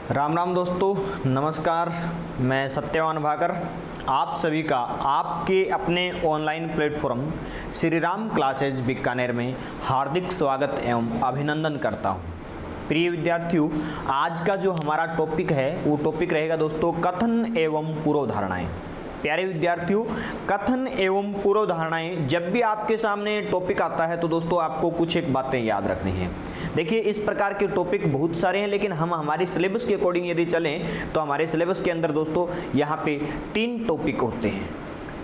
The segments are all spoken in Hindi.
राम राम दोस्तों, नमस्कार। मैं सत्यवान भाकर आप सभी का आपके अपने online platform Shri Ram classes Bikaner में हार्दिक स्वागत एवं अभिनंदन करता हूं। प्रिय विद्यार्थियों, आज का जो हमारा टॉपिक है वो टॉपिक रहेगा दोस्तों कथन एवं पूर्वधारणाएं। प्यारे विद्यार्थियों, कथन एवं पूर्वधारणाएं जब भी आपके सामने टॉपिक आता है तो दोस्तों आपको कुछ एक बातें याद रखनी है। देखिए, इस प्रकार के टॉपिक बहुत सारे हैं, लेकिन हम हमारे सिलेबस के अकॉर्डिंग यदि चलें तो हमारे सिलेबस के अंदर दोस्तों यहाँ पे 3 टॉपिक होते हैं।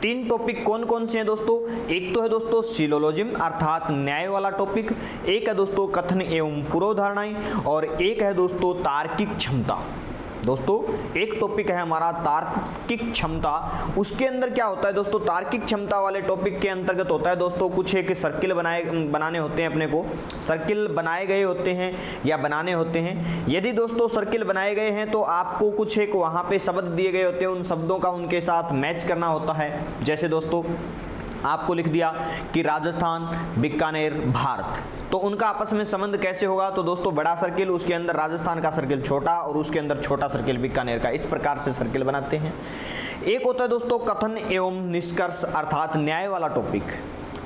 3 टॉपिक कौन कौन से हैं दोस्तों? एक तो है दोस्तों सिलोलॉजिज्म अर्थात न्याय वाला टॉपिक, एक है दोस्तों कथन एवं पूर्वधारणाएं और एक है दोस्तों तार्किक क्षमता। दोस्तों एक टॉपिक है हमारा तार्किक क्षमता। उसके अंदर क्या होता है दोस्तों, तार्किक क्षमता वाले टॉपिक के अंतर्गत होता है दोस्तों कुछ एक सर्किल बनाने होते हैं, अपने को सर्किल बनाए गए होते हैं या बनाने होते हैं। यदि दोस्तों सर्किल बनाए गए हैं तो आपको कुछ एक वहाँ पे शब्द दिए गए होते हैं, उन शब्दों का उनके साथ मैच करना होता है। जैसे दोस्तों आपको लिख दिया कि राजस्थान, बीकानेर, भारत, तो उनका आपस में संबंध कैसे होगा? तो दोस्तों बड़ा सर्किल, उसके अंदर राजस्थान का सर्किल छोटा और उसके अंदर छोटा सर्किल बीकानेर का, इस प्रकार से सर्किल बनाते हैं। एक होता है दोस्तों कथन एवं निष्कर्ष अर्थात न्याय वाला टॉपिक।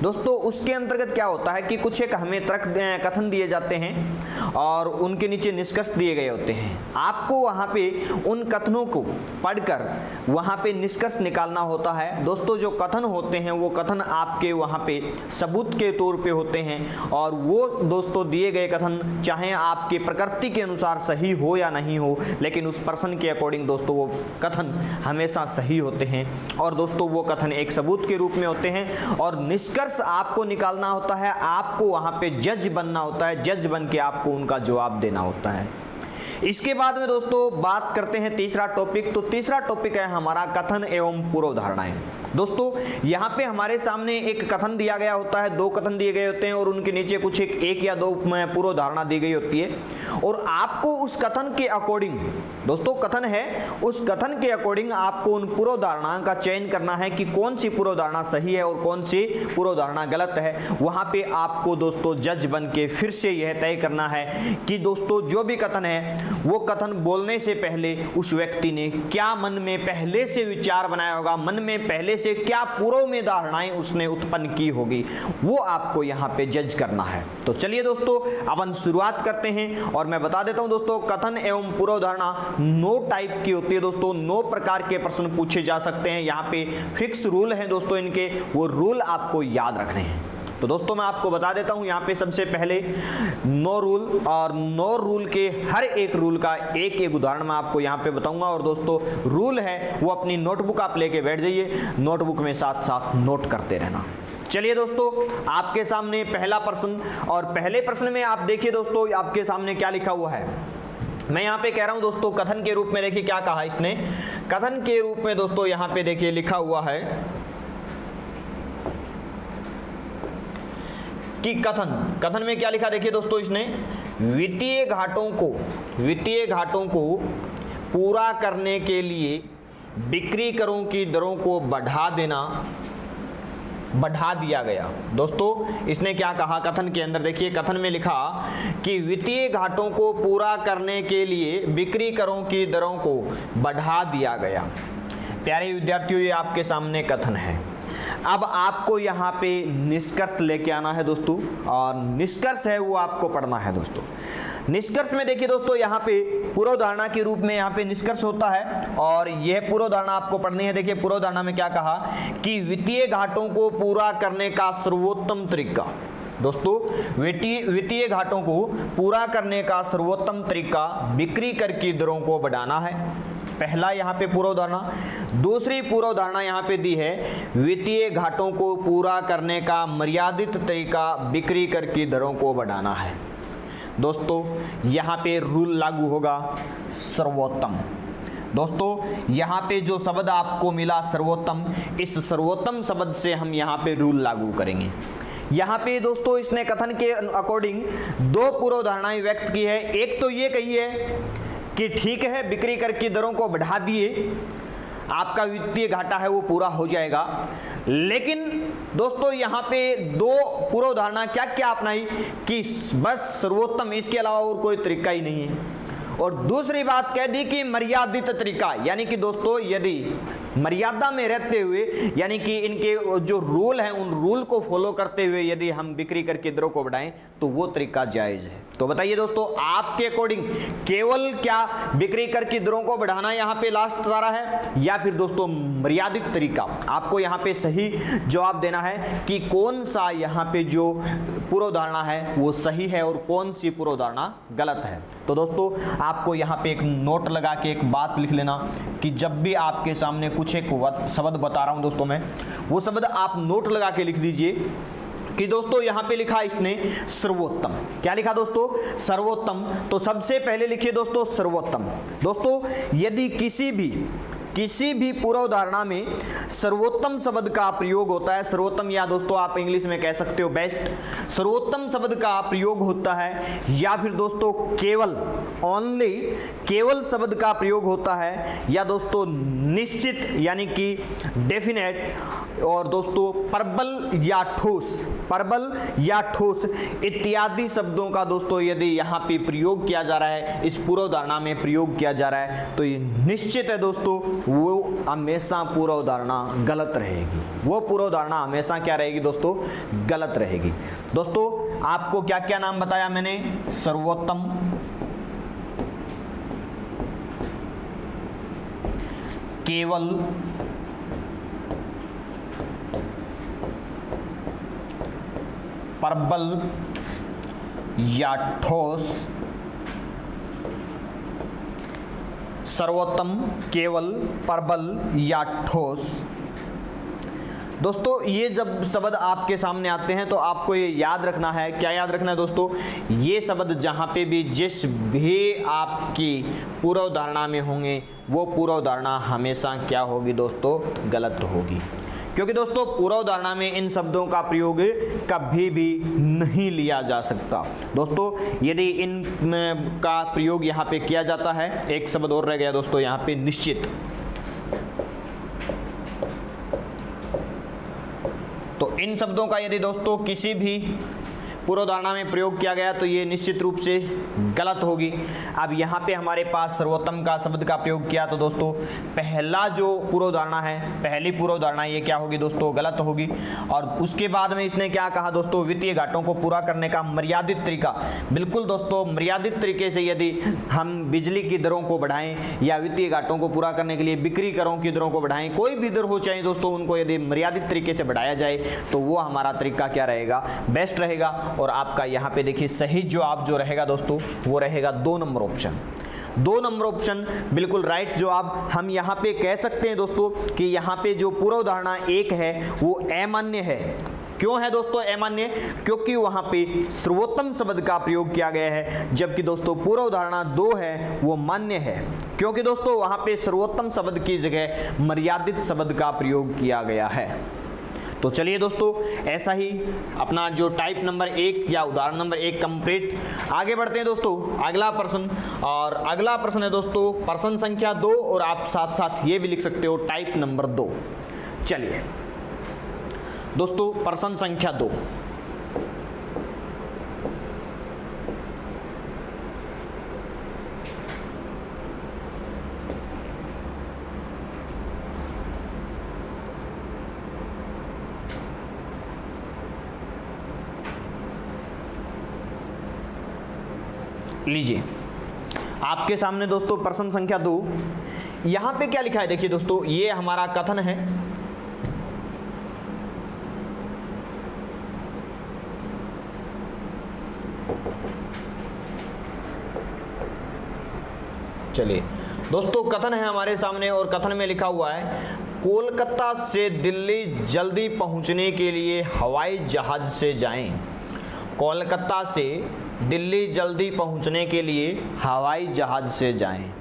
दोस्तों उसके अंतर्गत क्या होता है कि कुछ एक हमें तर्क कथन दिए जाते हैं और उनके नीचे निष्कर्ष दिए गए होते हैं। आपको वहाँ पे उन कथनों को पढ़कर वहाँ पे निष्कर्ष निकालना होता है। दोस्तों जो कथन होते हैं वो कथन आपके वहाँ पे सबूत के तौर पे होते हैं और वो दोस्तों दिए गए कथन चाहे आपके प्रकृति के अनुसार सही हो या नहीं हो, लेकिन उस पर्सन के अकॉर्डिंग दोस्तों वो कथन हमेशा सही होते हैं और दोस्तों वो कथन एक सबूत के रूप में होते हैं और निष्कर्ष आपको निकालना होता है। आपको वहां पे जज बनना होता है, जज बन के आपको उनका जवाब देना होता है। इसके बाद में दोस्तों बात करते हैं तीसरा टॉपिक। तो तीसरा टॉपिक है हमारा कथन एवं पूर्वधारणाएं। दोस्तों यहाँ पे हमारे सामने एक कथन दिया गया होता है, 2 कथन दिए गए होते हैं और उनके नीचे कुछ एक या 2 पूर्वधारणा दी गई होती है और आपको उस कथन के अकॉर्डिंग, दोस्तों कथन है, उस कथन के अकॉर्डिंग आपको उन पूर्वधारणा का चयन करना है कि कौन सी पूर्वधारणा सही है और कौन सी पूर्वधारणा गलत है। वहां पे आपको दोस्तों जज बन के फिर से यह तय करना है कि दोस्तों जो भी कथन है वो कथन बोलने से पहले उस व्यक्ति ने क्या मन में पहले से विचार बनाया होगा, मन में पहले से क्या पूर्व में धारणाएं उसने उत्पन्न की होगी, वो आपको यहाँ पे जज करना है। तो चलिए दोस्तों अपन शुरुआत करते हैं और मैं बता देता हूं दोस्तों कथन एवं पूर्वधारणा 9 टाइप की होती है दोस्तों। 9 प्रकार के प्रश्न पूछे जा सकते हैं। यहाँ पे फिक्स रूल हैं दोस्तों इनके, वो रूल आपको याद रखने हैं। तो दोस्तों मैं आपको बता देता हूं यहाँ पे सबसे पहले 9 रूल और 9 रूल के हर एक रूल का एक उदाहरण मैं आपको यहाँ पे बताऊंगा और दोस्तों रूल है वो अपनी नोटबुक आप लेके बैठ जाइए, नोटबुक में साथ साथ नोट करते रहना। चलिए दोस्तों आपके सामने पहला प्रश्न, और पहले प्रश्न में आप देखिए दोस्तों आपके सामने क्या लिखा हुआ है। मैं यहाँ पे कह रहा हूँ दोस्तों कथन के रूप में, देखिए क्या कहा इसने, कथन के रूप में दोस्तों यहाँ पे देखिए लिखा हुआ है कि कथन में क्या लिखा, देखिए दोस्तों इसने वित्तीय घाटों को पूरा करने के लिए बिक्री करों की दरों को बढ़ा दिया गया। दोस्तों इसने क्या कहा कथन के अंदर, देखिए कथन में लिखा कि वित्तीय घाटों को पूरा करने के लिए बिक्री करों की दरों को बढ़ा दिया गया। प्यारे विद्यार्थियों ये आपके सामने कथन है। अब आपको यहाँ पे निष्कर्ष लेके आना है दोस्तों, और निष्कर्ष है वो आपको पढ़ना है दोस्तों। निष्कर्ष में देखिए दोस्तों यहाँ पे पूर्वधारणा के रूप में यहाँ पे निष्कर्ष होता है और यह पूर्वधारणा आपको पढ़नी है। देखिए पूर्वधारणा में क्या कहा कि वित्तीय घाटों को पूरा करने का सर्वोत्तम तरीका, दोस्तों वित्तीय घाटों को पूरा करने का सर्वोत्तम तरीका बिक्री कर की दरों को बढ़ाना है। पहला यहाँ पे पूर्वधारणा। दूसरी पूर्वधारणा यहाँ पे दी है वित्तीय घाटों को पूरा करने का मर्यादित तरीका बिक्री कर की दरों को बढ़ाना है। दोस्तों यहाँ पे रूल लागू होगा सर्वोत्तम। दोस्तों यहाँ पे जो शब्द आपको मिला सर्वोत्तम, इस सर्वोत्तम शब्द से हम यहाँ पे रूल लागू करेंगे। यहाँ पे दोस्तों इसने कथन के अकॉर्डिंग 2 पूर्वधारणाएं व्यक्त की है। एक तो ये कही है कि ठीक है बिक्री कर की दरों को बढ़ा दिए, आपका वित्तीय घाटा है वो पूरा हो जाएगा, लेकिन दोस्तों यहाँ पे 2 पूर्वधारणा क्या क्या अपनाई कि बस सर्वोत्तम, इसके अलावा और कोई तरीका ही नहीं है। और दूसरी बात कह दी कि मर्यादित तरीका, यानी कि दोस्तों यदि मर्यादा में रहते हुए, यानी कि इनके जो रूल हैं उन रूल को फॉलो करते हुए यदि हम बिक्री करके दरों को बढ़ाएं तो वो तरीका जायज है। तो बताइए दोस्तों, आपके अकॉर्डिंग केवल क्या बिक्री करके दरों को बढ़ाना यहाँ पे लास्ट सारा है, या फिर दोस्तों मर्यादित तरीका? आपको यहाँ पे सही जवाब देना है कि कौन सा यहाँ पे जो पूर्वधारणा है वो सही है और कौन सी पूर्वधारणा गलत है। तो दोस्तों आपको यहाँ पे एक नोट लगा के एक बात लिख लेना कि जब भी आपके सामने कुछ एक शब्द बता रहा हूं दोस्तों मैं, वो शब्द आप नोट लगा के लिख दीजिए कि दोस्तों यहां पे लिखा इसने सर्वोत्तम। क्या लिखा दोस्तों? सर्वोत्तम। तो सबसे पहले लिखिए दोस्तों सर्वोत्तम। दोस्तों यदि किसी भी पूर्वधारणा में सर्वोत्तम शब्द का प्रयोग होता है, सर्वोत्तम या दोस्तों आप इंग्लिश में कह सकते हो बेस्ट, सर्वोत्तम शब्द का प्रयोग होता है, या फिर दोस्तों केवल ओनली केवल शब्द का प्रयोग होता है, या दोस्तों निश्चित यानी कि डेफिनेट, और दोस्तों प्रबल या ठोस इत्यादि शब्दों का दोस्तों यदि यहाँ पे प्रयोग किया जा रहा है, इस पूर्वधारणा में प्रयोग किया जा रहा है, तो ये निश्चित है दोस्तों वो हमेशा पूर्वधारणा गलत रहेगी। वो पूर्वधारणा हमेशा क्या रहेगी दोस्तों? गलत रहेगी। दोस्तों आपको क्या क्या नाम बताया मैंने? सर्वोत्तम, केवल, प्रबल या ठोस, सर्वोत्तम, केवल, प्रबल या ठोस। दोस्तों ये जब शब्द आपके सामने आते हैं तो आपको ये याद रखना है, क्या याद रखना है दोस्तों? ये शब्द जहाँ पे भी जिस भी आपकी पूर्वधारणा में होंगे वो पूर्वधारणा हमेशा क्या होगी दोस्तों? गलत होगी, क्योंकि दोस्तों पूर्वधारणा में इन शब्दों का प्रयोग कभी भी नहीं लिया जा सकता। दोस्तों यदि इन का प्रयोग यहाँ पे किया जाता है, एक शब्द और रह गया दोस्तों यहाँ पे, निश्चित। तो इन शब्दों का यदि दोस्तों किसी भी पूर्वधारणा में प्रयोग किया गया तो ये निश्चित रूप से गलत होगी। अब यहाँ पे हमारे पास सर्वोत्तम का शब्द का प्रयोग किया तो दोस्तों पहला जो पूर्वधारणा है, पहली पूर्वधारणा ये क्या होगी दोस्तों? गलत होगी। और उसके बाद में इसने क्या कहा दोस्तों? वित्तीय घाटों को पूरा करने का मर्यादित तरीका। बिल्कुल दोस्तों, मर्यादित तरीके से यदि हम बिजली की दरों को बढ़ाएं या वित्तीय घाटों को पूरा करने के लिए बिक्री करों की दरों को बढ़ाएं, कोई भी दर हो चाहे दोस्तों, उनको यदि मर्यादित तरीके से बढ़ाया जाए तो वो हमारा तरीका क्या रहेगा? बेस्ट रहेगा। और आपका यहाँ पे देखिए सही जवाब जो रहेगा दोस्तों वो रहेगा 2 नंबर ऑप्शन। 2 नंबर ऑप्शन बिल्कुल राइट जवाब। हम यहाँ पे कह सकते हैं दोस्तों कि यहाँ पे जो पूर्वधारणा 1 है वो अमान्य है। क्यों है दोस्तों अमान्य? क्योंकि वहाँ पे सर्वोत्तम शब्द का प्रयोग किया गया है, जबकि दोस्तों पूर्वधारणा 2 है वो मान्य है, क्योंकि दोस्तों वहाँ पे सर्वोत्तम शब्द की जगह मर्यादित शब्द का प्रयोग किया गया है। तो चलिए दोस्तों ऐसा ही अपना जो टाइप नंबर 1 या उदाहरण नंबर 1 कंप्लीट। आगे बढ़ते हैं दोस्तों अगला प्रश्न, और अगला प्रश्न है दोस्तों प्रश्न संख्या 2, और आप साथ साथ ये भी लिख सकते हो टाइप नंबर 2। चलिए दोस्तों प्रश्न संख्या 2, लीजिए आपके सामने दोस्तों प्रश्न संख्या 2। यहां पे क्या लिखा है देखिए दोस्तों, ये हमारा कथन है। चलिए दोस्तों कथन है हमारे सामने, और कथन में लिखा हुआ है कोलकाता से दिल्ली जल्दी पहुंचने के लिए हवाई जहाज से जाएं। कोलकाता से दिल्ली जल्दी पहुंचने के लिए हवाई जहाज से जाएं।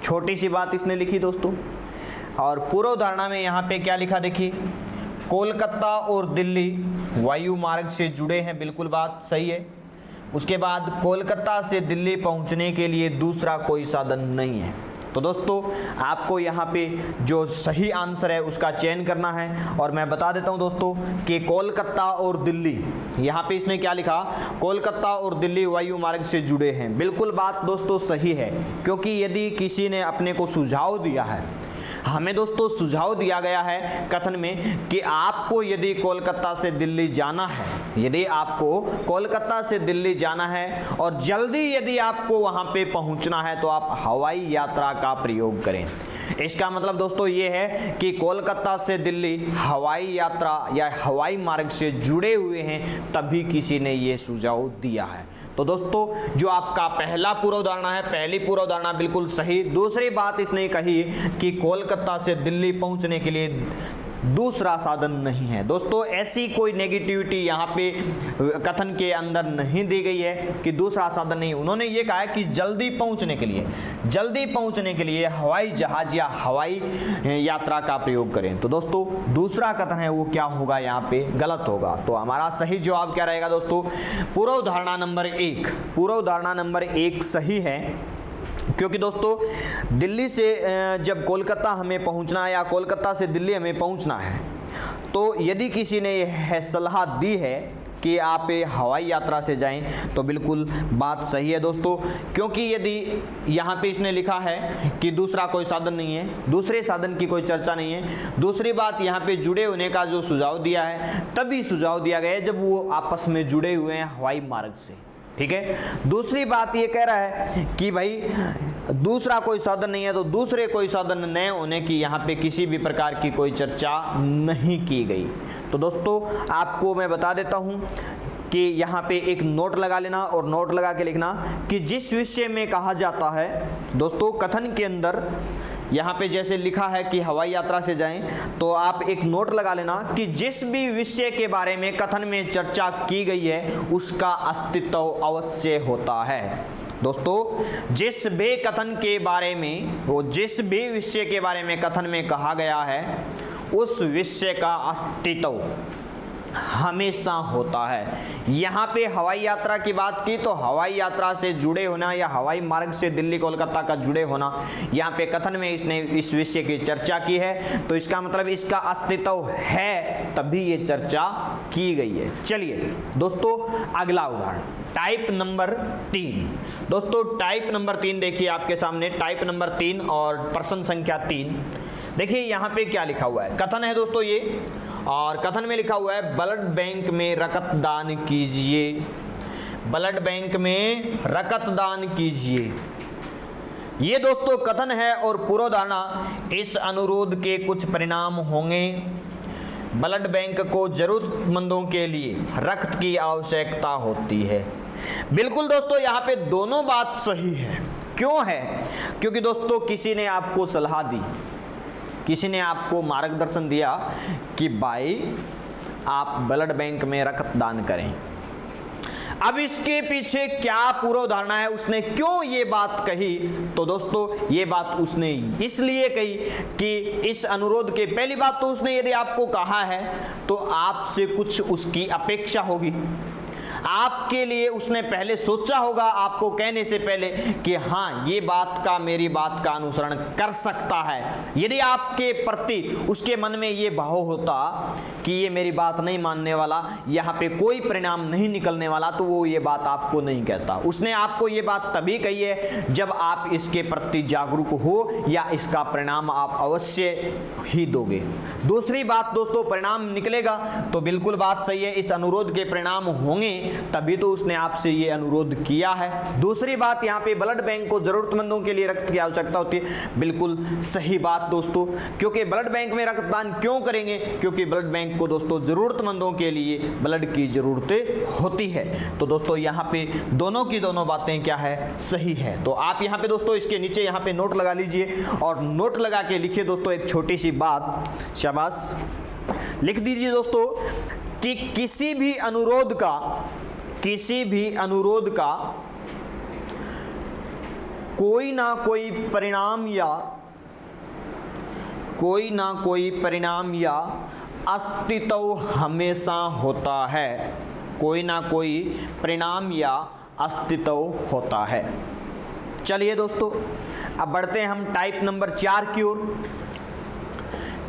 छोटी सी बात इसने लिखी दोस्तों। और पूर्वधारणा में यहाँ पे क्या लिखा देखिए, कोलकाता और दिल्ली वायु मार्ग से जुड़े हैं, बिल्कुल बात सही है। उसके बाद कोलकाता से दिल्ली पहुंचने के लिए दूसरा कोई साधन नहीं है। तो दोस्तों आपको यहाँ पे जो सही आंसर है उसका चयन करना है। और मैं बता देता हूँ दोस्तों कि कोलकाता और दिल्ली, यहाँ पे इसने क्या लिखा, कोलकाता और दिल्ली वायु मार्ग से जुड़े हैं। बिल्कुल बात दोस्तों सही है, क्योंकि यदि किसी ने अपने को सुझाव दिया है, हमें दोस्तों सुझाव दिया गया है कथन में कि आपको यदि कोलकाता से दिल्ली जाना है, यदि आपको कोलकाता से दिल्ली जाना है और जल्दी यदि आपको वहां पे पहुंचना है तो आप हवाई यात्रा का प्रयोग करें। इसका मतलब दोस्तों ये है कि कोलकाता से दिल्ली हवाई यात्रा या हवाई मार्ग से जुड़े हुए हैं, तभी किसी ने ये सुझाव दिया है। तो दोस्तों जो आपका पहला पूर्वाधारणा है, पहली पूर्वाधारणा बिल्कुल सही। दूसरी बात इसने कही कि कोलकाता से दिल्ली पहुंचने के लिए दूसरा साधन नहीं है। दोस्तों ऐसी कोई नेगेटिविटी यहाँ पे कथन के अंदर नहीं दी गई है कि दूसरा साधन नहीं। उन्होंने ये कहा है कि जल्दी पहुँचने के लिए हवाई जहाज या हवाई यात्रा का प्रयोग करें। तो दोस्तों दूसरा कथन है वो क्या होगा, यहाँ पे गलत होगा। तो हमारा सही जवाब क्या रहेगा दोस्तों, पूर्वाधारणा नंबर 1, पूर्वाधारणा नंबर 1 सही है। क्योंकि दोस्तों दिल्ली से जब कोलकाता हमें पहुंचना है या कोलकाता से दिल्ली हमें पहुंचना है, तो यदि किसी ने यह सलाह दी है कि आप हवाई यात्रा से जाएं, तो बिल्कुल बात सही है दोस्तों। क्योंकि यदि यहाँ पे इसने लिखा है कि दूसरा कोई साधन नहीं है, दूसरे साधन की कोई चर्चा नहीं है, दूसरी बात यहाँ पे जुड़े होने का जो सुझाव दिया है तभी सुझाव दिया गया है जब वो आपस में जुड़े हुए हैं हवाई मार्ग से, ठीक है। दूसरी बात ये कह रहा है कि भाई दूसरा कोई साधन नहीं है, तो दूसरे कोई साधन न होने की यहाँ पे किसी भी प्रकार की कोई चर्चा नहीं की गई। तो दोस्तों आपको मैं बता देता हूँ कि यहाँ पे एक नोट लगा लेना और नोट लगा के लिखना कि जिस विषय में कहा जाता है दोस्तों कथन के अंदर, यहाँ पे जैसे लिखा है कि हवाई यात्रा से जाएं, तो आप एक नोट लगा लेना कि जिस भी विषय के बारे में कथन में चर्चा की गई है उसका अस्तित्व अवश्य होता है। दोस्तों जिस भी कथन के बारे में, वो जिस भी विषय के बारे में कथन में कहा गया है उस विषय का अस्तित्व हमेशा होता है। यहाँ पे हवाई यात्रा की बात की तो हवाई यात्रा से जुड़े होना या हवाई मार्ग से दिल्ली कोलकाता का जुड़े होना, यहाँ पे कथन में इसने इस विषय की चर्चा की है, तो इसका मतलब इसका अस्तित्व है तभी ये चर्चा की गई है। चलिए दोस्तों अगला उदाहरण टाइप नंबर 3। दोस्तों टाइप नंबर 3 देखिए आपके सामने, टाइप नंबर 3 और प्रश्न संख्या 3। देखिए यहाँ पे क्या लिखा हुआ है, कथन है दोस्तों ये, और कथन में लिखा हुआ है ब्लड बैंक में रक्तदान कीजिए, ब्लड बैंक में रक्तदान कीजिए। ये दोस्तों कथन है और पूर्वधारणा इस अनुरोध के कुछ परिणाम होंगे। ब्लड बैंक को जरूरतमंदों के लिए रक्त की आवश्यकता होती है। बिल्कुल दोस्तों यहाँ पे दोनों बात सही है। क्यों है? क्योंकि दोस्तों किसी ने आपको सलाह दी, किसी ने आपको मार्गदर्शन दिया कि भाई आप ब्लड बैंक में रक्तदान करें। अब इसके पीछे क्या पूर्वधारणा है, उसने क्यों ये बात कही? तो दोस्तों ये बात उसने इसलिए कही कि इस अनुरोध के, पहली बात तो उसने यदि आपको कहा है तो आपसे कुछ उसकी अपेक्षा होगी, आपके लिए उसने पहले सोचा होगा आपको कहने से पहले कि हाँ ये बात का, मेरी बात का अनुसरण कर सकता है। यदि आपके प्रति उसके मन में ये भाव होता कि ये मेरी बात नहीं मानने वाला, यहाँ पे कोई परिणाम नहीं निकलने वाला, तो वो ये बात आपको नहीं कहता। उसने आपको ये बात तभी कही है जब आप इसके प्रति जागरूक हो या इसका परिणाम आप अवश्य ही दोगे। दूसरी बात दोस्तों, परिणाम निकलेगा तो बिल्कुल बात सही है, इस अनुरोध के परिणाम होंगे तभी तो उसने आपसे ये अनुरोध किया है। दूसरी बात, यहाँ पे ब्लड बैंक को जरूरतमंदों के लिए रक्त की आवश्यकता होती है, बिल्कुल सही बात दोस्तों। क्योंकि ब्लड बैंक में रक्तदान क्यों करेंगे? क्योंकि ब्लड बैंक को दोस्तों जरूरतमंदों के लिए ब्लड की जरूरतें होती है। तो दोस्तों यहाँ पे दोनों की दोनों बातें क्या है, सही है। तो आप यहाँ पे दोस्तों इसके नीचे यहाँ पे नोट लगा लीजिए और नोट लगा के लिखिए दोस्तों एक छोटी सी बात, शाबाश, लिख दीजिए दोस्तों कि किसी भी अनुरोध का कोई ना कोई परिणाम या अस्तित्व हमेशा होता है। कोई ना कोई परिणाम या अस्तित्व होता है। चलिए दोस्तों, अब बढ़ते हैं हम टाइप नंबर 4 की ओर।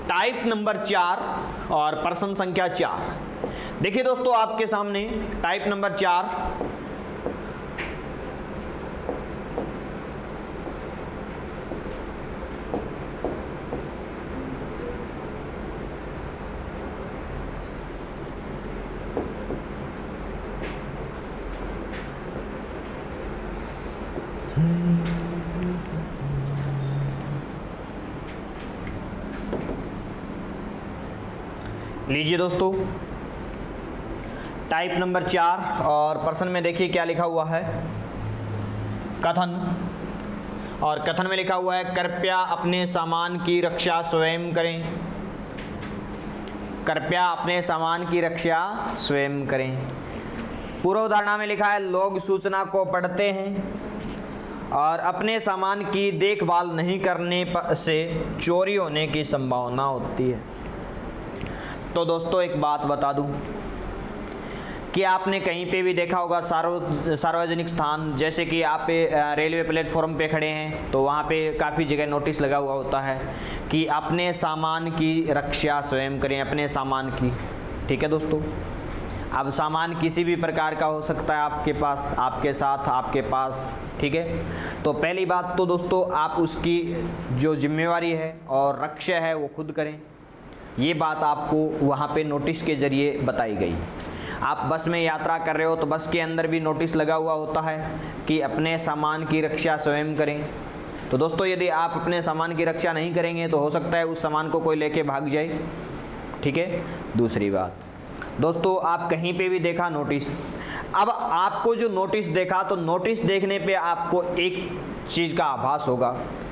टाइप नंबर 4 और प्रश्न संख्या 4। देखिए दोस्तों, आपके सामने टाइप नंबर 4 लीजिए दोस्तों, टाइप नंबर 4 और प्रश्न में देखिए क्या लिखा हुआ है। कथन, और कथन में लिखा हुआ है कृपया अपने सामान की रक्षा स्वयं करें। कृपया अपने सामान की रक्षा स्वयं करें। पूर्वधारणा में लिखा है लोग सूचना को पढ़ते हैं और अपने सामान की देखभाल नहीं करने से चोरी होने की संभावना होती है। तो दोस्तों एक बात बता दूं कि आपने कहीं पे भी देखा होगा सार्वजनिक स्थान, जैसे कि आप रेलवे प्लेटफॉर्म पे खड़े हैं तो वहाँ पे काफ़ी जगह नोटिस लगा हुआ होता है कि अपने सामान की रक्षा स्वयं करें, अपने सामान की। ठीक है दोस्तों, अब सामान किसी भी प्रकार का हो सकता है आपके पास, आपके साथ, आपके पास। ठीक है, तो पहली बात तो दोस्तों आप उसकी जो जिम्मेवारी है और रक्षा है वो खुद करें। ये बात आपको वहाँ पे नोटिस के ज़रिए बताई गई। आप बस में यात्रा कर रहे हो तो बस के अंदर भी नोटिस लगा हुआ होता है कि अपने सामान की रक्षा स्वयं करें। तो दोस्तों यदि आप अपने सामान की रक्षा नहीं करेंगे तो हो सकता है उस सामान को कोई लेके भाग जाए। ठीक है, दूसरी बात दोस्तों, आप कहीं पे भी देखा नोटिस, अब आपको जो नोटिस देखा तो नोटिस देखने पे आपको एक चीज़ का आभास होगा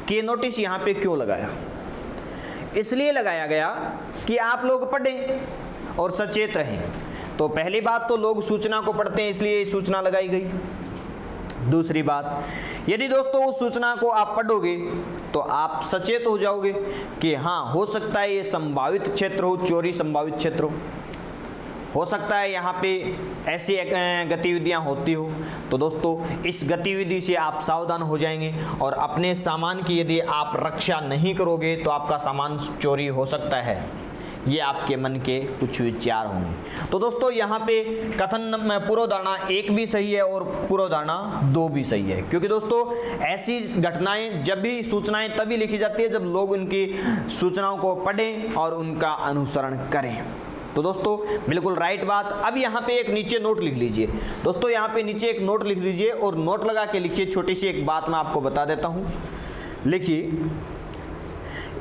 कि ये नोटिस यहाँ पे क्यों लगाया। इसलिए लगाया गया कि आप लोग पढ़ें और सचेत रहें। तो पहली बात तो लोग सूचना को पढ़ते हैं, इसलिए ये सूचना लगाई गई। दूसरी बात, यदि दोस्तों उस सूचना को आप पढ़ोगे तो आप सचेत हो जाओगे कि हाँ, हो सकता है ये संभावित क्षेत्र हो, चोरी संभावित क्षेत्र हो सकता है यहाँ पे ऐसी गतिविधियाँ होती हो। तो दोस्तों इस गतिविधि से आप सावधान हो जाएंगे और अपने सामान की यदि आप रक्षा नहीं करोगे तो आपका सामान चोरी हो सकता है। ये आपके मन के कुछ विचार होंगे। तो दोस्तों यहाँ पे कथन पूर्वधारणा 1 भी सही है और पूर्वधारणा 2 भी सही है, क्योंकि दोस्तों ऐसी घटनाएं जब भी सूचनाएं तभी लिखी जाती है जब लोग उनकी सूचनाओं को पढ़ें और उनका अनुसरण करें। तो दोस्तों बिल्कुल राइट बात। अब यहाँ पे एक नीचे नोट लिख लीजिए दोस्तों, यहाँ पे नीचे एक नोट लिख लीजिए और नोट लगा के लिखिए। छोटी सी एक बात मैं आपको बता देता हूँ, लिखिए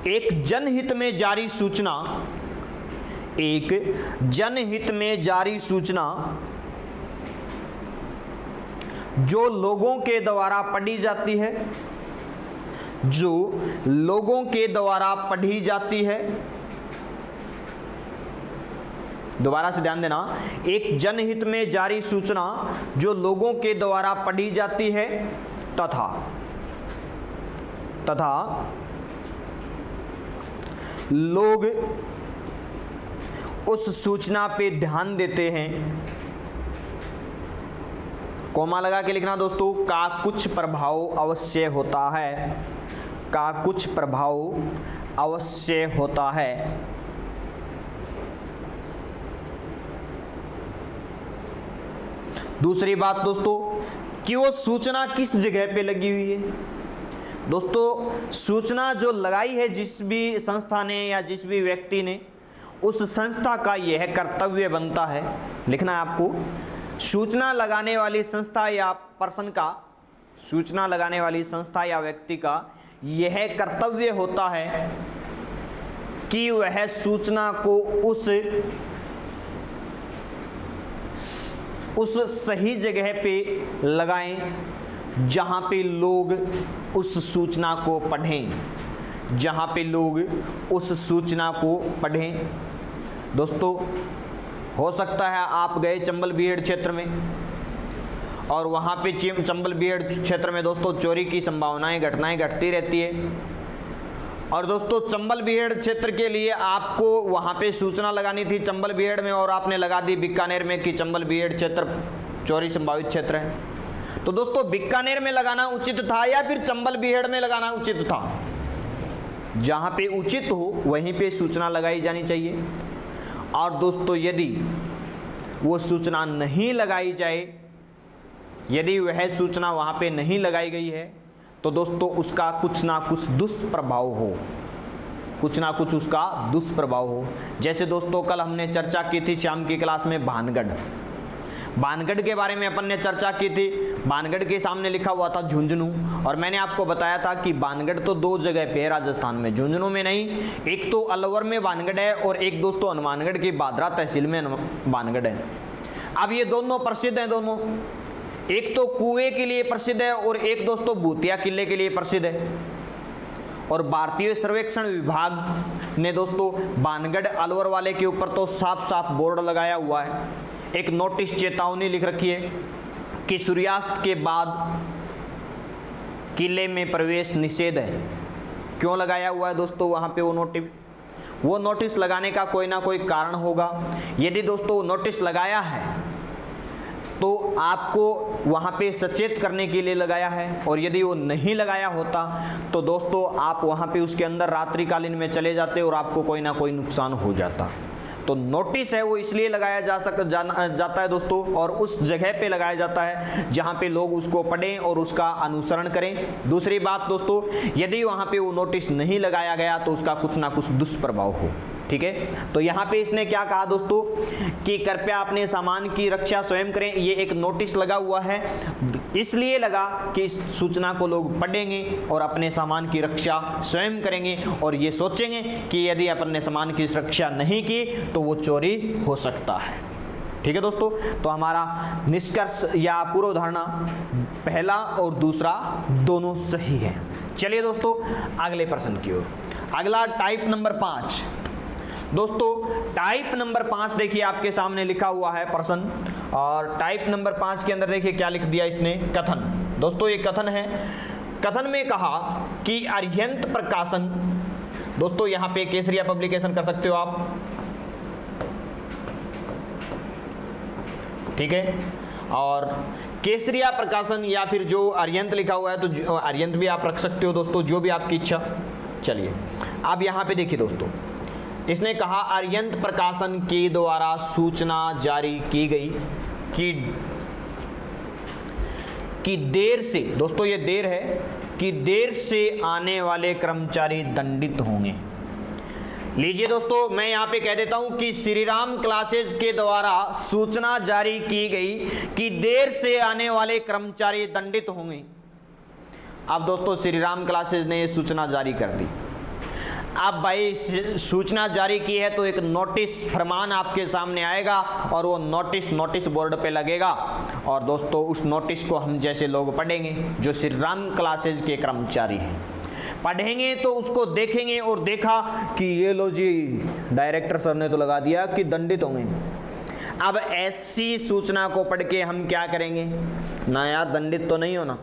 एक जनहित में जारी सूचना, एक जनहित में जारी सूचना जो लोगों के द्वारा पढ़ी जाती है, जो लोगों के द्वारा पढ़ी जाती है। दोबारा से ध्यान देना, एक जनहित में जारी सूचना जो लोगों के द्वारा पढ़ी जाती है तथा लोग उस सूचना पे ध्यान देते हैं। कोमा लगा के लिखना दोस्तों, का कुछ प्रभाव अवश्य होता है, का कुछ प्रभाव अवश्य होता है। दूसरी बात दोस्तों कि वो सूचना किस जगह पे लगी हुई है। दोस्तों सूचना जो लगाई है जिस भी संस्था ने या जिस भी व्यक्ति ने, उस संस्था का यह कर्तव्य बनता है, लिखना है आपको, सूचना लगाने वाली संस्था या पर्सन का, सूचना लगाने वाली संस्था या व्यक्ति का यह कर्तव्य होता है कि वह सूचना को उस सही जगह पे लगाएं जहाँ पे लोग उस सूचना को पढ़ें, जहाँ पे लोग उस सूचना को पढ़ें। दोस्तों हो सकता है आप गए चंबल बीहड़ क्षेत्र में और वहाँ पे चंबल बीहड़ क्षेत्र में दोस्तों चोरी की संभावनाएं, घटनाएं घटती रहती है। और दोस्तों चंबल बीहड़ क्षेत्र के लिए आपको वहाँ पे सूचना लगानी थी चंबल बीहड़ में, और आपने लगा दी बीकानेर में कि चंबल बीहड़ क्षेत्र चोरी संभावित क्षेत्र है। तो दोस्तों बीकानेर में लगाना उचित था या फिर चंबल बीहड़ में लगाना उचित था? जहां पे उचित हो वहीं पे सूचना लगाई जानी चाहिए। और दोस्तों यदि वो सूचना नहीं लगाई जाए, यदि वह सूचना वहां पे नहीं लगाई गई है, तो दोस्तों उसका कुछ ना कुछ दुष्प्रभाव हो, कुछ ना कुछ उसका दुष्प्रभाव हो। जैसे दोस्तों कल हमने चर्चा की थी शाम की क्लास में भानगढ़ के बारे में अपन ने चर्चा की थी। भानगढ़ के सामने लिखा हुआ था झुंझुनू, और मैंने आपको बताया था कि भानगढ़ तो दो जगह पे है राजस्थान में, झुंझुनू में नहीं। एक तो अलवर में भानगढ़ है और एक दोस्तों हनुमानगढ़ की बादरा तहसील में भानगढ़ है। अब ये दोनों प्रसिद्ध हैं दोनों, एक तो कुएं के लिए प्रसिद्ध है और एक दोस्तों भूतिया किले के लिए प्रसिद्ध है। और भारतीय सर्वेक्षण विभाग ने दोस्तों भानगढ़ अलवर वाले के ऊपर तो साफ साफ बोर्ड लगाया हुआ है, एक नोटिस चेतावनी लिख रखी है कि सूर्यास्त के बाद किले में प्रवेश निषेध है। क्यों लगाया हुआ है दोस्तों वहां पे वो नोटिस लगाने का कोई ना कोई कारण होगा। यदि दोस्तों नोटिस लगाया है तो आपको वहाँ पे सचेत करने के लिए लगाया है, और यदि वो नहीं लगाया होता तो दोस्तों आप वहाँ पे उसके अंदर रात्रिकालीन में चले जाते और आपको कोई ना कोई नुकसान हो जाता। तो नोटिस है वो इसलिए लगाया जाता है दोस्तों, और उस जगह पे लगाया जाता है जहाँ पे लोग उसको पढ़ें और उसका अनुसरण करें। दूसरी बात दोस्तों, यदि वहाँ पे वो नोटिस नहीं लगाया गया तो उसका कुछ ना कुछ दुष्प्रभाव हो। ठीक है, तो यहाँ पे इसने क्या कहा दोस्तों कि कृपया अपने सामान की रक्षा स्वयं करें। ये एक नोटिस लगा हुआ है, इसलिए लगा कि इस सूचना को लोग पढ़ेंगे और अपने सामान की रक्षा स्वयं करेंगे, और ये सोचेंगे कि यदि अपने सामान की रक्षा नहीं की तो वो चोरी हो सकता है। ठीक है दोस्तों, तो हमारा निष्कर्ष या पूर्व धारणा पहला और दूसरा दोनों सही है। चलिए दोस्तों अगले प्रश्न की ओर। अगला टाइप नंबर 5। दोस्तों टाइप नंबर 5 देखिए आपके सामने लिखा हुआ है प्रश्न, और टाइप नंबर 5 के अंदर देखिए क्या लिख दिया इसने, कथन। दोस्तों ये कथन है, कथन में कहा कि अरिहंत प्रकाशन, दोस्तों यहाँ पे केसरिया पब्लिकेशन कर सकते हो आप, ठीक है, और केसरिया प्रकाशन या फिर जो अरिहंत लिखा हुआ है तो अरिहंत भी आप रख सकते हो दोस्तों, जो भी आपकी इच्छा। चलिए अब यहाँ पे देखिए दोस्तों, इसने कहा अरिहंत प्रकाशन के द्वारा सूचना जारी की गई कि देर से, दोस्तों ये देर है, कि देर से आने वाले कर्मचारी दंडित होंगे। लीजिए दोस्तों मैं यहाँ पे कह देता हूं कि श्रीराम क्लासेज के द्वारा सूचना जारी की गई कि देर से आने वाले कर्मचारी दंडित होंगे। अब दोस्तों श्रीराम क्लासेज ने ये सूचना जारी कर दी। अब भाई सूचना जारी की है तो एक नोटिस फरमान आपके सामने आएगा, और वो नोटिस बोर्ड पे लगेगा, और दोस्तों उस नोटिस को हम जैसे लोग पढ़ेंगे जो श्रीराम क्लासेज के कर्मचारी हैं, पढ़ेंगे तो उसको देखेंगे और देखा कि ये लो जी डायरेक्टर सर ने तो लगा दिया कि दंडित होंगे। अब ऐसी सूचना को पढ़ के हम क्या करेंगे ना, यार दंडित तो नहीं होना,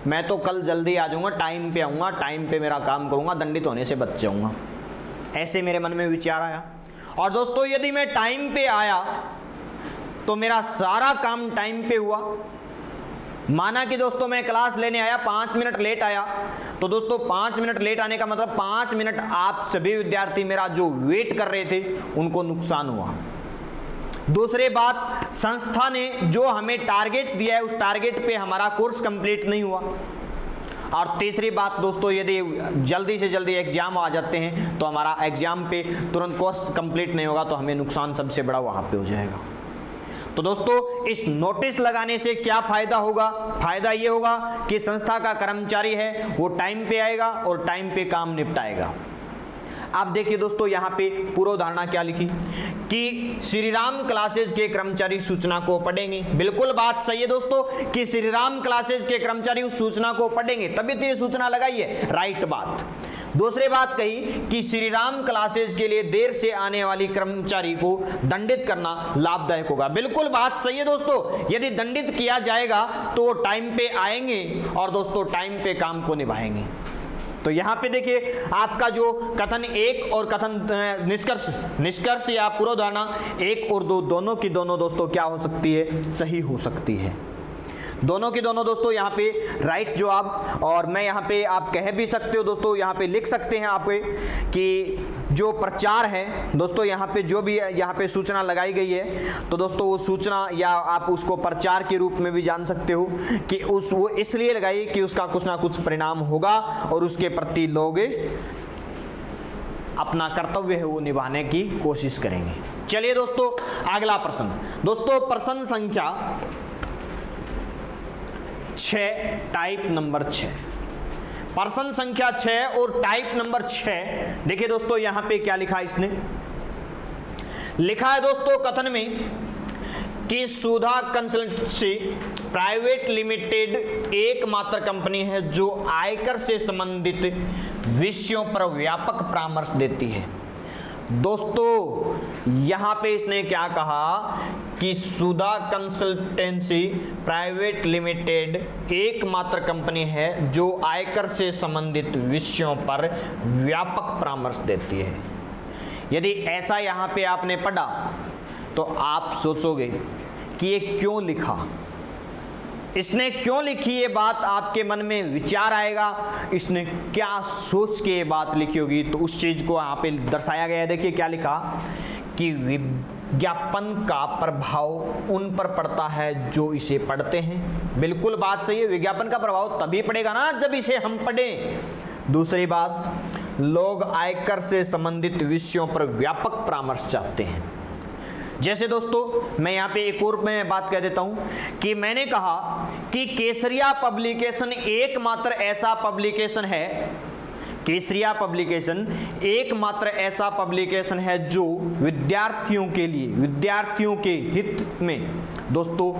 मैं तो कल जल्दी आ जाऊंगा, टाइम पे आऊंगा, टाइम पे मेरा काम करूंगा, दंडित होने से बच जाऊंगा, ऐसे मेरे मन में विचार आया। और दोस्तों यदि मैं टाइम पे आया तो मेरा सारा काम टाइम पे हुआ। माना कि दोस्तों मैं क्लास लेने आया 5 मिनट लेट आया, तो दोस्तों 5 मिनट लेट आने का मतलब 5 मिनट आप सभी विद्यार्थी मेरा जो वेट कर रहे थे उनको नुकसान हुआ। दूसरी बात, संस्था ने जो हमें टारगेट दिया है उस टारगेट पे हमारा कोर्स कंप्लीट नहीं हुआ। और तीसरी बात दोस्तों, यदि जल्दी से जल्दी एग्जाम आ जाते हैं तो हमारा एग्जाम पे तुरंत कोर्स कंप्लीट नहीं होगा, तो हमें नुकसान सबसे बड़ा वहां पे हो जाएगा। तो दोस्तों इस नोटिस लगाने से क्या फायदा होगा? फायदा ये होगा कि संस्था का कर्मचारी है वो टाइम पे आएगा और टाइम पे काम निपटाएगा। आप देखिए दोस्तों यहाँ पे पूर्व धारणा क्या लिखी कि श्रीराम क्लासेज के कर्मचारी सूचना को पढ़ेंगे। बिल्कुल बात सही है दोस्तों कि श्रीराम क्लासेज के कर्मचारी उस सूचना को पढ़ेंगे, तभी तो ये सूचना लगाई है, राइट बात। दूसरी बात कही कि श्रीराम क्लासेज के लिए देर से आने वाली कर्मचारी को दंडित करना लाभदायक होगा। बिल्कुल बात सही है दोस्तों, यदि दंडित किया जाएगा तो वो टाइम पे आएंगे और दोस्तों टाइम पे काम को निभाएंगे। तो यहाँ पे देखिए आपका जो कथन 1 और कथन निष्कर्ष या पूर्व धारणा 1 और 2 दोनों की दोनों दोस्तों क्या हो सकती है? सही हो सकती है। दोनों की दोनों दोस्तों यहाँ पे राइट जवाब। और मैं यहाँ पे आप कह भी सकते हो दोस्तों, यहाँ पे लिख सकते हैं आप कि जो प्रचार है दोस्तों, यहाँ पे जो भी यहाँ पे सूचना लगाई गई है तो दोस्तों वो सूचना या आप उसको प्रचार के रूप में भी जान सकते हो कि वो इसलिए लगाई कि उसका कुछ ना कुछ परिणाम होगा और उसके प्रति लोग अपना कर्तव्य है वो निभाने की कोशिश करेंगे। चलिए दोस्तों अगला प्रश्न, दोस्तों प्रश्न संख्या 6, टाइप नंबर 6। प्रश्न संख्या 6 और टाइप नंबर 6, देखिए दोस्तों यहां पे क्या लिखा है, इसने लिखा है दोस्तों कथन में कि सुधा कंसल्टेंसी प्राइवेट लिमिटेड एकमात्र कंपनी है जो आयकर से संबंधित विषयों पर व्यापक परामर्श देती है। दोस्तों यहां पे इसने क्या कहा कि सुधा कंसल्टेंसी प्राइवेट लिमिटेड एकमात्र कंपनी है जो आयकर से संबंधित विषयों पर व्यापक परामर्श देती है। यदि ऐसा यहां पे आपने पढ़ा तो आप सोचोगे कि ये क्यों लिखा, इसने क्यों लिखी ये बात, आपके मन में विचार आएगा इसने क्या सोच के ये बात लिखी होगी। तो उस चीज को यहाँ पे दर्शाया गया है। देखिए क्या लिखा कि विज्ञापन का प्रभाव उन पर पड़ता है जो इसे पढ़ते हैं। बिल्कुल बात सही है, विज्ञापन का प्रभाव तभी पड़ेगा ना जब इसे हम पढ़ें। दूसरी बात, लोग आयकर से संबंधित विषयों पर व्यापक परामर्श चाहते हैं। जैसे दोस्तों मैं यहाँ पे एक और मैं बात कह देता हूँ कि मैंने कहा कि केसरिया पब्लिकेशन एकमात्र ऐसा पब्लिकेशन है, केसरिया पब्लिकेशन एकमात्र ऐसा पब्लिकेशन है जो विद्यार्थियों के लिए, विद्यार्थियों के हित में दोस्तों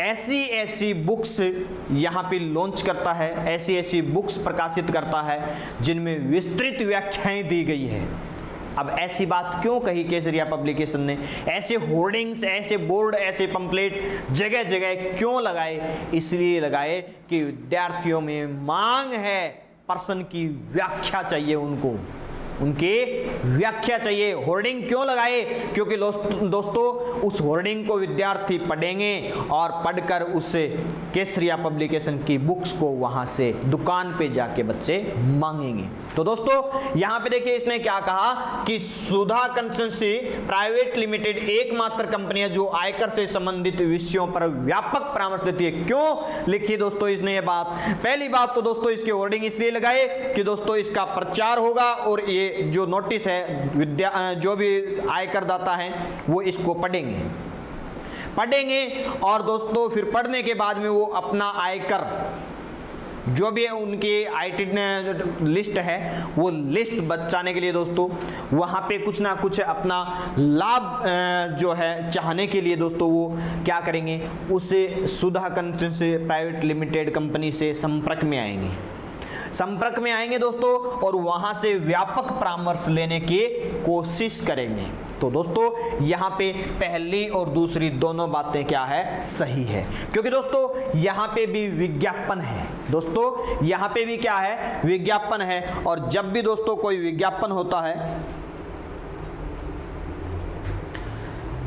ऐसी बुक्स यहाँ पे लॉन्च करता है, ऐसी बुक्स प्रकाशित करता है जिनमें विस्तृत व्याख्याएं दी गई है। अब ऐसी बात क्यों कही केसरिया पब्लिकेशन ने, ऐसे होर्डिंग्स, ऐसे बोर्ड, ऐसे पंपलेट जगह जगह क्यों लगाए? इसलिए लगाए कि विद्यार्थियों में मांग है, प्रश्न की व्याख्या चाहिए उनको, उनके व्याख्या चाहिए। होर्डिंग क्यों लगाए? क्योंकि दोस्तों उस होर्डिंग को विद्यार्थी पढ़ेंगे और पढ़कर उससे केसरिया पब्लिकेशन की बुक्स को वहां से दुकान पे जाके बच्चे मांगेंगे। तो दोस्तों यहां पे देखिए इसने क्या कहा कि सुधा कंसल्टेंसी प्राइवेट लिमिटेड एकमात्र कंपनी है जो आयकर से संबंधित विषयों पर व्यापक परामर्श देती है। क्यों लिखी दोस्तों इसने ये बात? पहली बात तो दोस्तों इसके होर्डिंग इसलिए लगाए कि दोस्तों इसका प्रचार होगा और ये जो नोटिस है जो भी आयकर दाता है वो इसको पढ़ेंगे और दोस्तों फिर पढ़ने के बाद में वो अपना आयकर जो भी उनके आईटी लिस्ट है वो लिस्ट बचाने के लिए दोस्तों वहाँ पे कुछ ना कुछ अपना लाभ जो है चाहने के लिए दोस्तों वो क्या करेंगे, उसे सुधा कंसल्टेंसी प्राइवेट लिमिटेड कंपनी से संपर्क में आएंगे दोस्तों और वहां से व्यापक परामर्श लेने की कोशिश करेंगे। तो दोस्तों यहाँ पे पहली और दूसरी दोनों बातें क्या है, सही है, क्योंकि दोस्तों यहाँ पे भी विज्ञापन है। दोस्तों यहाँ पे भी क्या है, विज्ञापन है। और जब भी दोस्तों कोई विज्ञापन होता है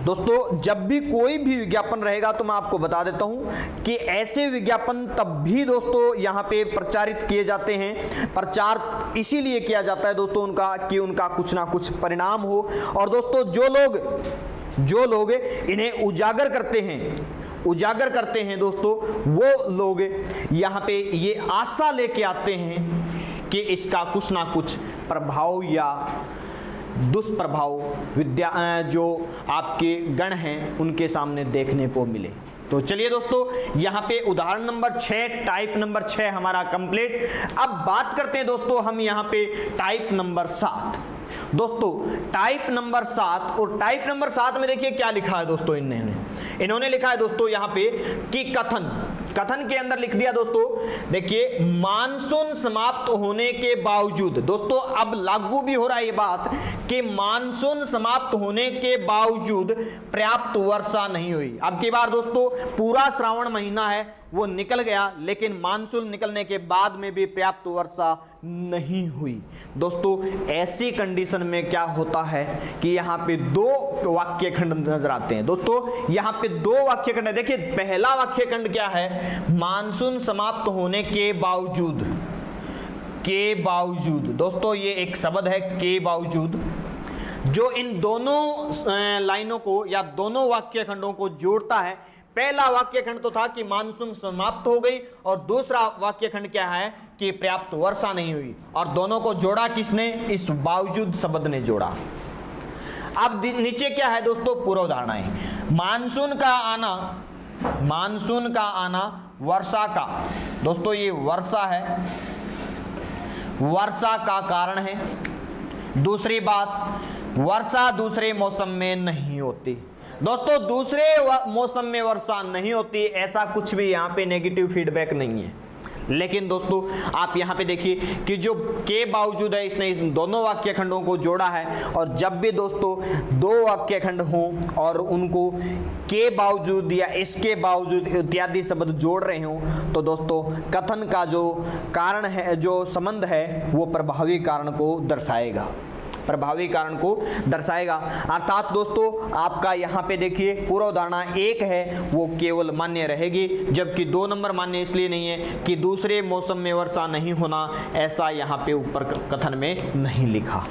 दोस्तों, जब भी कोई भी विज्ञापन रहेगा तो मैं आपको बता देता हूं कि ऐसे विज्ञापन तब भी दोस्तों यहां पे प्रचारित किए जाते हैं। प्रचार इसीलिए किया जाता है दोस्तों उनका कि उनका कुछ ना कुछ परिणाम हो। और दोस्तों जो लोग इन्हें उजागर करते हैं दोस्तों, वो लोग यहाँ पे ये आशा लेके आते हैं कि इसका कुछ ना कुछ प्रभाव या दुष्प्रभाव जो आपके गण हैं उनके सामने देखने को मिले। तो चलिए दोस्तों यहाँ पे उदाहरण नंबर 6, टाइप नंबर 6 हमारा कंप्लीट। अब बात करते हैं दोस्तों हम यहाँ पे टाइप नंबर 7। दोस्तों टाइप नंबर 7 और टाइप नंबर 7 में देखिए क्या लिखा है दोस्तों, इन्होंने लिखा है दोस्तों यहाँ पे कि कथन के अंदर लिख दिया दोस्तों, देखिए मानसून समाप्त होने के बावजूद, दोस्तों अब लागू भी हो रहा है ये बात कि मानसून समाप्त होने के बावजूद पर्याप्त वर्षा नहीं हुई। अब की बार दोस्तों पूरा श्रावण महीना है वो निकल गया, लेकिन मानसून निकलने के बाद में भी पर्याप्त वर्षा नहीं हुई। दोस्तों ऐसी कंडीशन में क्या होता है कि यहाँ पे दो वाक्य खंड नजर आते हैं। दोस्तों यहाँ पे दो वाक्य खंड है। देखिए पहला वाक्य खंड क्या है, मानसून समाप्त होने के बावजूद, के बावजूद। दोस्तों ये एक शब्द है के बावजूद, जो इन दोनों लाइनों को या दोनों वाक्य खंडों को जोड़ता है। पहला वाक्य खंड तो था कि मानसून समाप्त हो गई, और दूसरा वाक्य खंड क्या है कि पर्याप्त वर्षा नहीं हुई, और दोनों को जोड़ा किसने, इस बावजूद शब्द ने जोड़ा। अब नीचे क्या है दोस्तों, पूर्वधारणाएं। मानसून का आना, मानसून का आना वर्षा का, दोस्तों ये वर्षा है, वर्षा का कारण है। दूसरी बात, वर्षा दूसरे मौसम में नहीं होती। दोस्तों दूसरे मौसम में वर्षा नहीं होती, ऐसा कुछ भी यहाँ पे नेगेटिव फीडबैक नहीं है। लेकिन दोस्तों आप यहाँ पे देखिए कि जो के बावजूद है, इसने इन दोनों वाक्य खंडों को जोड़ा है। और जब भी दोस्तों दो वाक्य खंड हों और उनको के बावजूद या इसके बावजूद इत्यादि शब्द जोड़ रहे हों, तो दोस्तों कथन का जो कारण है, जो संबंध है, वो प्रभावी कारण को दर्शाएगा, प्रभावी कारण को दर्शाएगा। अर्थात दोस्तों आपका यहाँ पे देखिए पूर्वधारणा एक है वो केवल मान्य रहेगी, जबकि 2 नंबर मान्य इसलिए नहीं है कि दूसरे मौसम में वर्षा नहीं होना, ऐसा यहाँ पे ऊपर कथन में नहीं लिखा।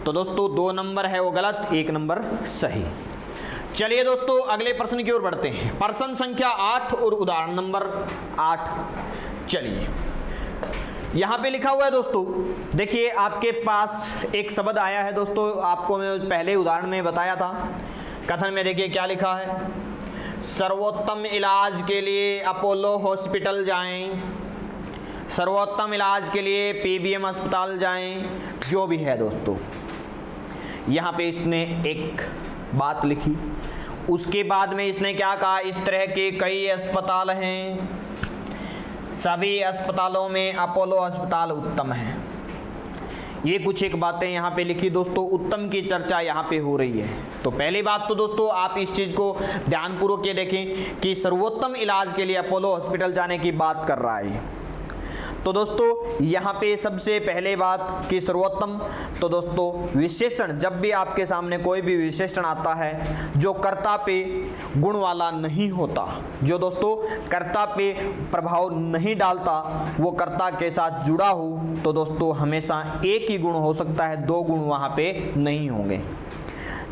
तो दोस्तों 2 नंबर है वो गलत, 1 नंबर सही। चलिए दोस्तों अगले प्रश्न की ओर बढ़ते हैं। प्रश्न संख्या 8 और उदाहरण नंबर 8। चलिए यहाँ पे लिखा हुआ है दोस्तों, देखिए आपके पास एक शब्द आया है दोस्तों, आपको मैं पहले उदाहरण में बताया था। कथन में देखिए क्या लिखा है, सर्वोत्तम इलाज के लिए अपोलो हॉस्पिटल जाएं, सर्वोत्तम इलाज के लिए पीबीएम अस्पताल जाएं, जो भी है दोस्तों। यहाँ पे इसने एक बात लिखी, उसके बाद में इसने क्या कहा, इस तरह के कई अस्पताल हैं, सभी अस्पतालों में अपोलो अस्पताल उत्तम है। ये कुछ एक बातें यहाँ पे लिखी दोस्तों, उत्तम की चर्चा यहाँ पे हो रही है। तो पहली बात तो दोस्तों आप इस चीज़ को ध्यानपूर्वक ये देखें कि सर्वोत्तम इलाज के लिए अपोलो हॉस्पिटल जाने की बात कर रहा है। तो दोस्तों यहाँ पे सबसे पहले बात कि सर्वोत्तम, तो दोस्तों विशेषण, जब भी आपके सामने कोई भी विशेषण आता है जो कर्ता पे गुण वाला नहीं होता, जो दोस्तों कर्ता पे प्रभाव नहीं डालता, वो कर्ता के साथ जुड़ा हो, तो दोस्तों हमेशा एक ही गुण हो सकता है, 2 गुण वहाँ पे नहीं होंगे।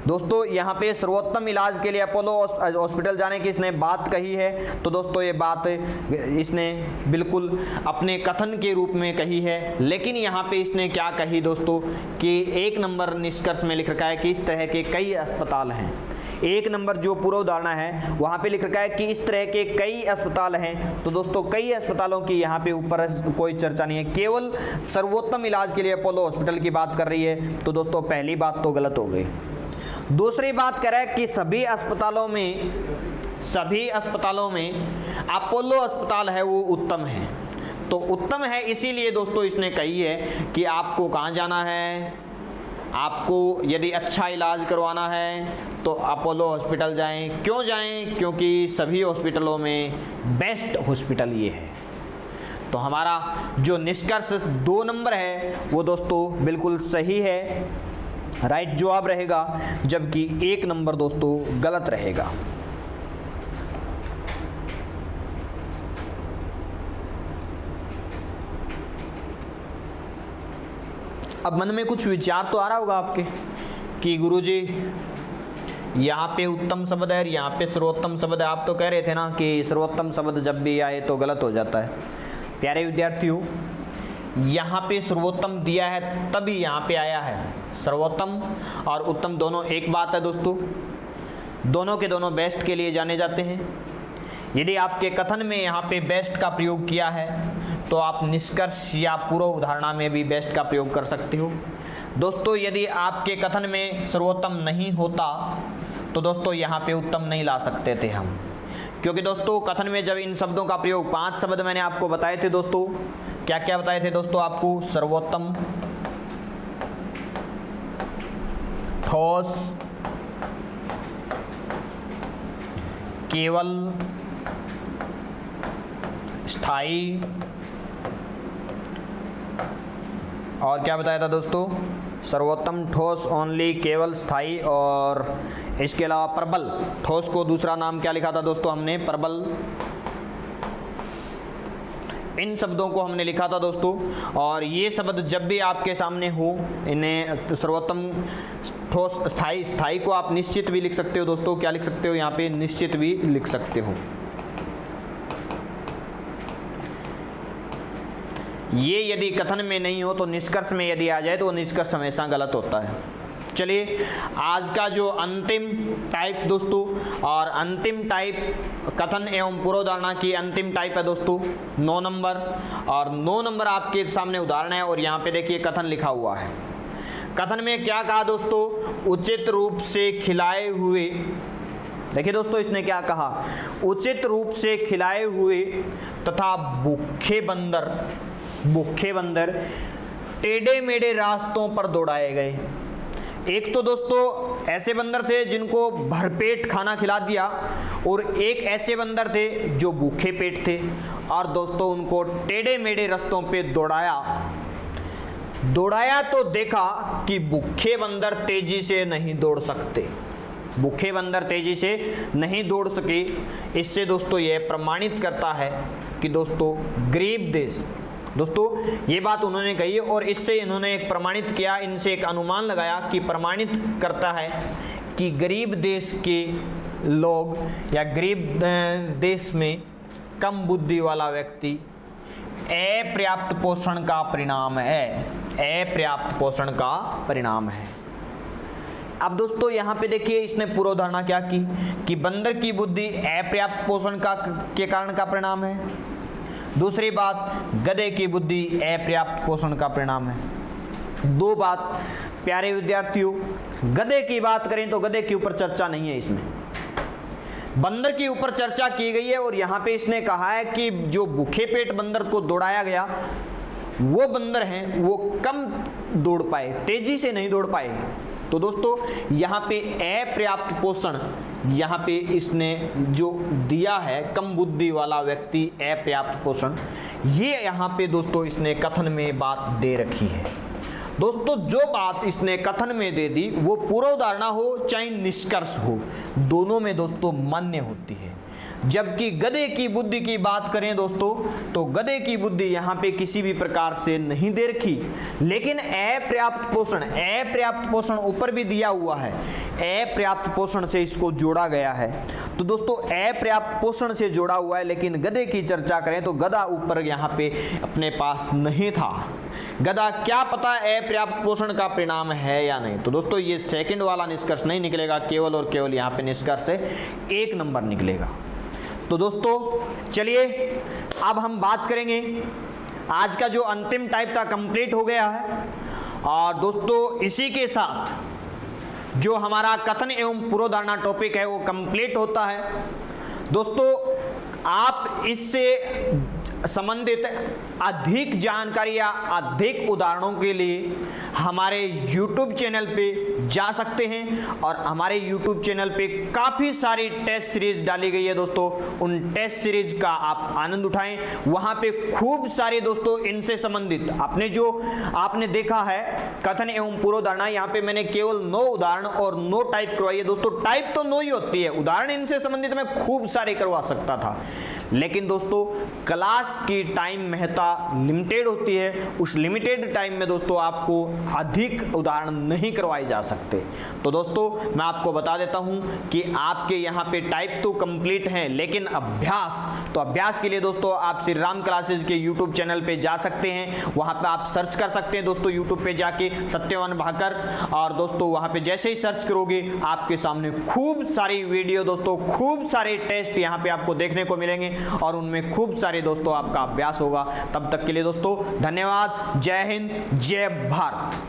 दोस्तों यहाँ पे सर्वोत्तम इलाज के लिए अपोलो हॉस्पिटल जाने की इसने बात कही है। तो दोस्तों ये बात इसने बिल्कुल अपने कथन के रूप में कही है, लेकिन यहाँ पे इसने क्या कही दोस्तों कि 1 नंबर निष्कर्ष में लिख रखा है कि इस तरह के कई अस्पताल हैं। 1 नंबर जो पूर्व उदाहरण है वहाँ पे लिख रखा है कि इस तरह के कई अस्पताल हैं। तो दोस्तों कई अस्पतालों की यहाँ पे ऊपर कोई चर्चा नहीं है, केवल सर्वोत्तम इलाज के लिए अपोलो हॉस्पिटल की बात कर रही है। तो दोस्तों पहली बात तो गलत हो गई। दूसरी बात कह रहा है कि सभी अस्पतालों में अपोलो अस्पताल है वो उत्तम है। तो उत्तम है इसीलिए दोस्तों इसने कही है कि आपको कहाँ जाना है, आपको यदि अच्छा इलाज करवाना है तो अपोलो हॉस्पिटल जाएं। क्यों जाएं? क्योंकि सभी हॉस्पिटलों में बेस्ट हॉस्पिटल ये है। तो हमारा जो निष्कर्ष 2 नंबर है वो दोस्तों बिल्कुल सही है, राइट जवाब रहेगा, जबकि 1 नंबर दोस्तों गलत रहेगा। अब मन में कुछ विचार तो आ रहा होगा आपके कि गुरुजी यहाँ पे उत्तम शब्द है, यहाँ पे सर्वोत्तम शब्द है। आप तो कह रहे थे ना कि सर्वोत्तम शब्द जब भी आए तो गलत हो जाता है। प्यारे विद्यार्थियों, यहाँ पे सर्वोत्तम दिया है तभी यहाँ पे आया है। सर्वोत्तम और उत्तम दोनों एक बात है दोस्तों, दोनों के दोनों बेस्ट के लिए जाने जाते हैं। यदि आपके कथन में यहाँ पे बेस्ट का प्रयोग किया है तो आप निष्कर्ष या पूर्व उदाहरणा में भी बेस्ट का प्रयोग कर सकते हो। दोस्तों यदि आपके कथन में सर्वोत्तम नहीं होता तो दोस्तों यहाँ पे उत्तम नहीं ला सकते थे हम, क्योंकि दोस्तों कथन में जब इन शब्दों का प्रयोग, 5 शब्द मैंने आपको बताए थे दोस्तों, क्या क्या बताए थे दोस्तों आपको, सर्वोत्तम, ठोस, केवल, स्थायी, और क्या बताया था दोस्तों, सर्वोत्तम ठोस, ओनली, केवल, स्थायी, और इसके अलावा प्रबल। ठोस को दूसरा नाम क्या लिखा था दोस्तों हमने, प्रबल। इन शब्दों को हमने लिखा था दोस्तों, और ये शब्द जब भी आपके सामने हो, इन्हें सर्वोत्तम, ठोस, स्थायी, स्थायी को आप निश्चित भी लिख सकते हो दोस्तों। क्या लिख सकते हो यहाँ पे, निश्चित भी लिख सकते हो। ये यदि कथन में नहीं हो तो निष्कर्ष में यदि आ जाए तो निष्कर्ष हमेशा गलत होता है। चलिए, आज का जो अंतिम टाइप दोस्तों, और अंतिम टाइप कथन एवं पूर्वधारणा की अंतिम टाइप है दोस्तों 9 नंबर, और 9 नंबर आपके सामने उदाहरण है, और यहाँ पे देखिए कथन लिखा हुआ है। कथन में क्या कहा दोस्तों, उचित रूप से खिलाए हुए, देखिए दोस्तों इसने क्या कहा, उचित रूप से खिलाए हुए तथा भूखे बंदर टेढ़े मेढ़े रास्तों पर दौड़ाए गए। एक तो दोस्तों ऐसे बंदर थे जिनको भरपेट खाना खिला दिया, और एक ऐसे बंदर थे जो भूखे पेट थे, और दोस्तों उनको टेढ़े मेढ़े रास्तों पे दौड़ाया तो देखा कि भूखे बंदर तेजी से नहीं दौड़ सकते, भूखे बंदर तेजी से नहीं दौड़ सके। इससे दोस्तों यह प्रमाणित करता है कि दोस्तों गरीब देश, दोस्तों ये बात उन्होंने कही, और इससे इन्होंने एक प्रमाणित किया, इनसे एक अनुमान लगाया कि प्रमाणित करता है कि गरीब देश के लोग या गरीब देश में कम बुद्धि वाला व्यक्ति अपर्याप्त पोषण का परिणाम है, अपर्याप्त पोषण का परिणाम है। अब दोस्तों यहाँ पे देखिए इसने पूर्वधारणा क्या की कि बंदर की बुद्धि अपर्याप्त पोषण के कारण का परिणाम है। दूसरी बात, गधे की बुद्धि अपर्याप्त पोषण का परिणाम है। दो बात प्यारे विद्यार्थियों, गधे की बात करें तो गधे के ऊपर चर्चा नहीं है, इसमें बंदर के ऊपर चर्चा की गई है, और यहाँ पे इसने कहा है कि जो भूखे पेट बंदर को दौड़ाया गया वो बंदर हैं वो कम दौड़ पाए, तेजी से नहीं दौड़ पाए। तो दोस्तों यहाँ पे अपर्याप्त पोषण, यहाँ पे इसने जो दिया है कम बुद्धि वाला व्यक्ति अपर्याप्त पोषण, ये यहाँ पे दोस्तों इसने कथन में बात दे रखी है। दोस्तों जो बात इसने कथन में दे दी वो पूर्वधारणा हो चाहे निष्कर्ष हो, दोनों में दोस्तों मान्य होती है। जबकि गधे की बुद्धि की बात करें दोस्तों तो गधे की बुद्धि यहाँ पे किसी भी प्रकार से नहीं दे रखी, लेकिन अपर्याप्त पोषण ऊपर भी दिया हुआ है, अपर्याप्त पोषण से इसको जोड़ा गया है। तो दोस्तों अपर्याप्त पोषण से जोड़ा हुआ है, लेकिन गधे की चर्चा करें तो गधा ऊपर यहाँ पे अपने पास नहीं था। गधा क्या पता अपर्याप्त पोषण का परिणाम है या नहीं। तो दोस्तों ये सेकंड वाला निष्कर्ष नहीं निकलेगा, केवल और केवल यहाँ पे निष्कर्ष से 1 नंबर निकलेगा। तो दोस्तों चलिए अब हम बात करेंगे, आज का जो अंतिम टाइप था कंप्लीट हो गया है, और दोस्तों इसी के साथ जो हमारा कथन एवं पूर्वधारणा टॉपिक है वो कंप्लीट होता है। दोस्तों आप इससे संबंधित अधिक जानकारी या अधिक उदाहरणों के लिए हमारे YouTube चैनल पे जा सकते हैं, और हमारे YouTube चैनल पे काफ़ी सारी टेस्ट सीरीज डाली गई है दोस्तों, उन टेस्ट सीरीज का आप आनंद उठाएं। वहाँ पे खूब सारे दोस्तों इनसे संबंधित आपने देखा है कथन एवं पूर्वधारणा, यहाँ पे मैंने केवल 9 उदाहरण और 9 टाइप करवाई है दोस्तों। टाइप तो 9 ही होती है, उदाहरण इनसे संबंधित मैं खूब सारे करवा सकता था, लेकिन दोस्तों क्लास की टाइम महत्ता लिमिटेड होती है, उस लिमिटेड टाइम में दोस्तों आपको अधिक उदाहरण नहीं करवाए जा सकते। तो दोस्तों मैं आपको बता देता हूं कि आपके यहाँ पे टाइप तो कंप्लीट हैं, लेकिन अभ्यास के लिए दोस्तों आप श्री राम क्लासेज के यूट्यूब चैनल पे जा सकते हैं, वहां पे आप सर्च कर सकते हैं दोस्तों यूट्यूब पे जाके सत्यवान भाकर, और दोस्तों वहां पे जैसे ही सर्च करोगे आपके सामने खूब सारी वीडियो दोस्तों, खूब सारे टेस्ट यहाँ पे आपको देखने को मिलेंगे, और उनमें खूब सारे दोस्तों आपका अभ्यास होगा। तब तक के लिए दोस्तों धन्यवाद। जय हिंद, जय भारत।